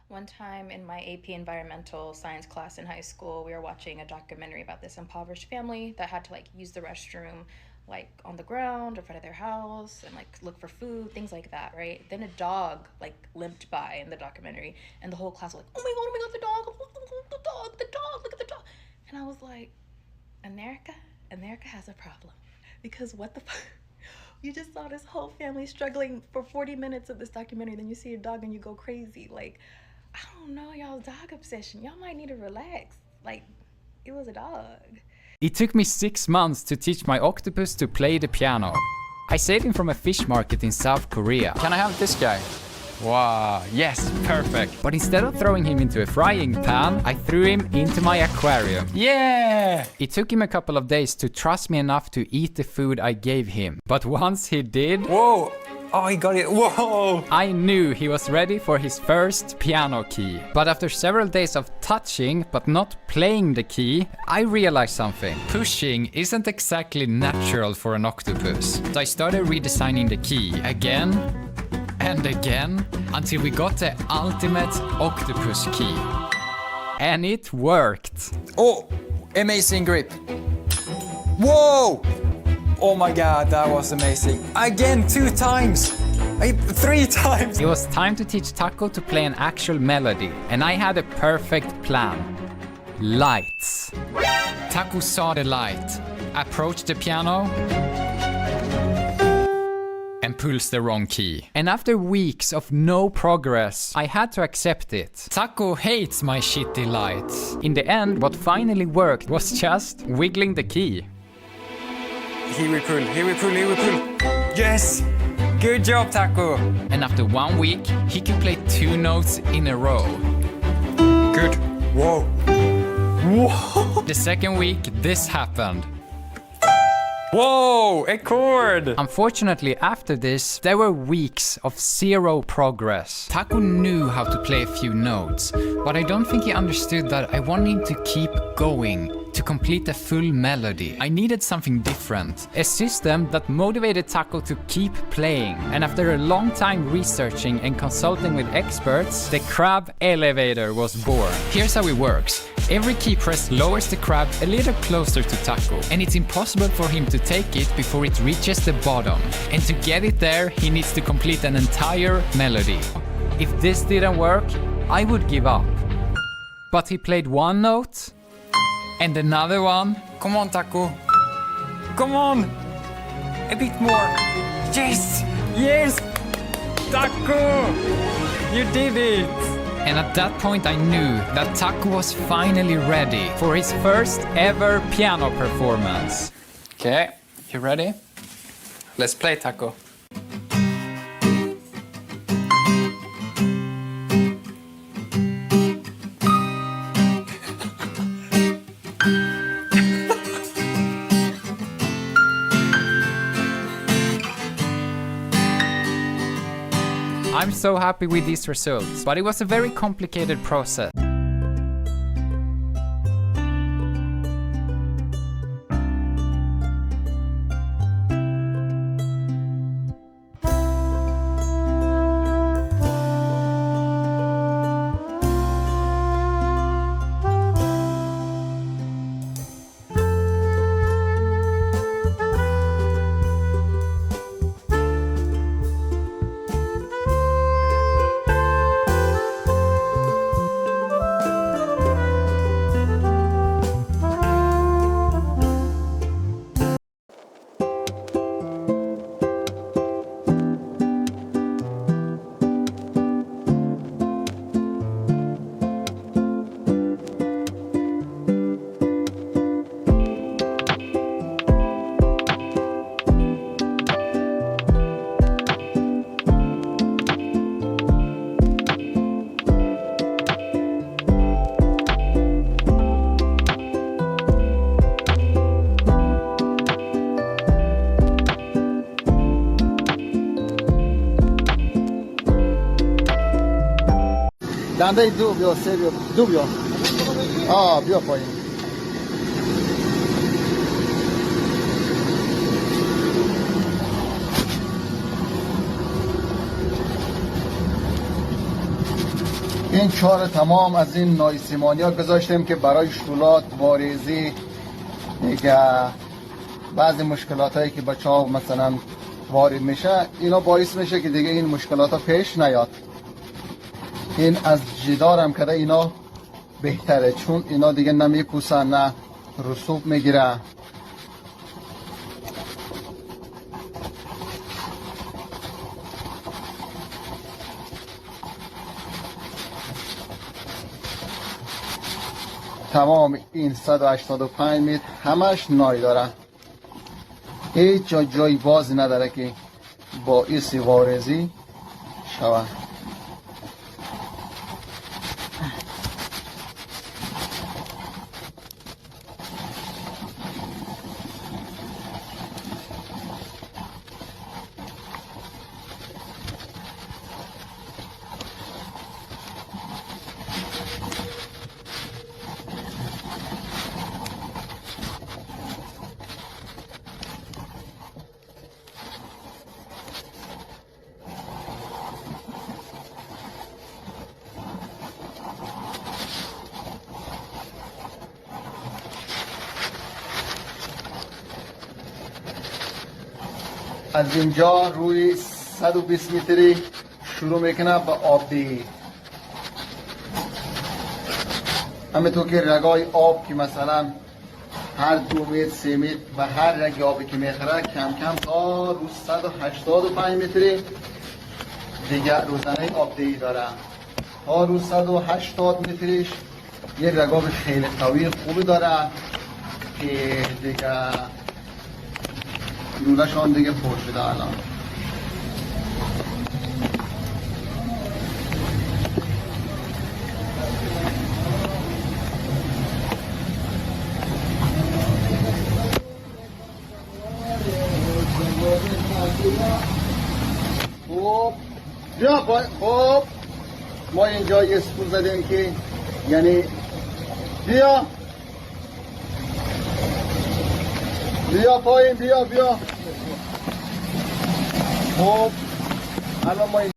One time in my AP Environmental Science class in high school, we were watching a documentary about this impoverished family that had to like use the restroom like on the ground in front of their house and like look for food, things like that, right? Then a dog like limped by in the documentary and the whole class was like, oh my god, the dog, the dog, the dog, look at the dog. And I was like, America has a problem. Because what the fuck? You just saw this whole family struggling for 40 minutes of this documentary, then you see a dog and you go crazy. Like, I don't know, y'all's dog obsession. Y'all might need to relax. Like, it was a dog. It took me 6 months to teach my octopus to play the piano. I saved him from a fish market in South Korea. Can I have this guy? Wow, yes, perfect. But instead of throwing him into a frying pan, I threw him into my aquarium. Yeah! It took him a couple of days to trust me enough to eat the food I gave him. But once he did... Whoa! Oh, he got it. Whoa! I knew he was ready for his first piano key. But after several days of touching, but not playing the key, I realized something. Pushing isn't exactly natural for an octopus. So I started redesigning the key again and again until we got the ultimate octopus key. And it worked. Oh, amazing grip. Whoa! Oh my god, that was amazing. Again, 2 times. 3 times. It was time to teach Taco to play an actual melody, and I had a perfect plan. Lights. Taco saw the light, approached the piano, and pulls the wrong key. And after weeks of no progress, I had to accept it. Taco hates my shitty lights. In the end, what finally worked was just wiggling the key. He will pull, he will pull, he will pull. Yes! Good job, Taco! And after 1 week, he could play 2 notes in a row. Good. Whoa. Whoa! The second week, this happened. Whoa, a chord! Unfortunately, after this, there were weeks of 0 progress. Taco knew how to play a few notes, but I don't think he understood that I wanted him to keep going, to complete a full melody. I needed something different, a system that motivated Taco to keep playing. And after a long time researching and consulting with experts, the crab elevator was born. Here's how it works. Every key press lowers the crab a little closer to Taco, and it's impossible for him to take it before it reaches the bottom. And to get it there, he needs to complete an entire melody. If this didn't work, I would give up. But he played 1 note, and another one. Come on, Taco. Come on! A bit more. Yes! Yes! Taco! You did it! And at that point I knew that Taco was finally ready for his first ever piano performance. Okay, you ready? Let's play, Taco. I'm so happy with these results, but it was a very complicated process. دنده دو بیا، سه بیا، دو بیا. بیا پایین. این چهار تمام از این نایسیمانی ها گذاشتیم که برای شولات، واریزی، دیگه بعضی مشکلات هایی که بچه ها مثلا وارد میشه، اینا باعث میشه که دیگه این مشکلات ها پیش نیاد. این از جدار هم کده اینا بهتره، چون اینا دیگه نمیپوسن نه رسوب میگیره. تمام این 185 متر همش نای داره، هیچ جای باز نداره که باعث وارزی شود. از اینجا روی 120 متری شروع میکنه به آبی. همینطور که رگای آب که مثلا هر 2 متر 3 متر و هر رگ آبی که میخوره کم کم تا روی 185 متری دیگه روزانه آبدهی داره. تا روی 180 متریش یه رگاب خیلی قوی خوبی داره که دیگه لوله‌شان دیگه پر شده الان. خب بیا پایین. خب ما اینجا یه سپول زدیم که یعنی بیا پایین، بیا. خب الان ما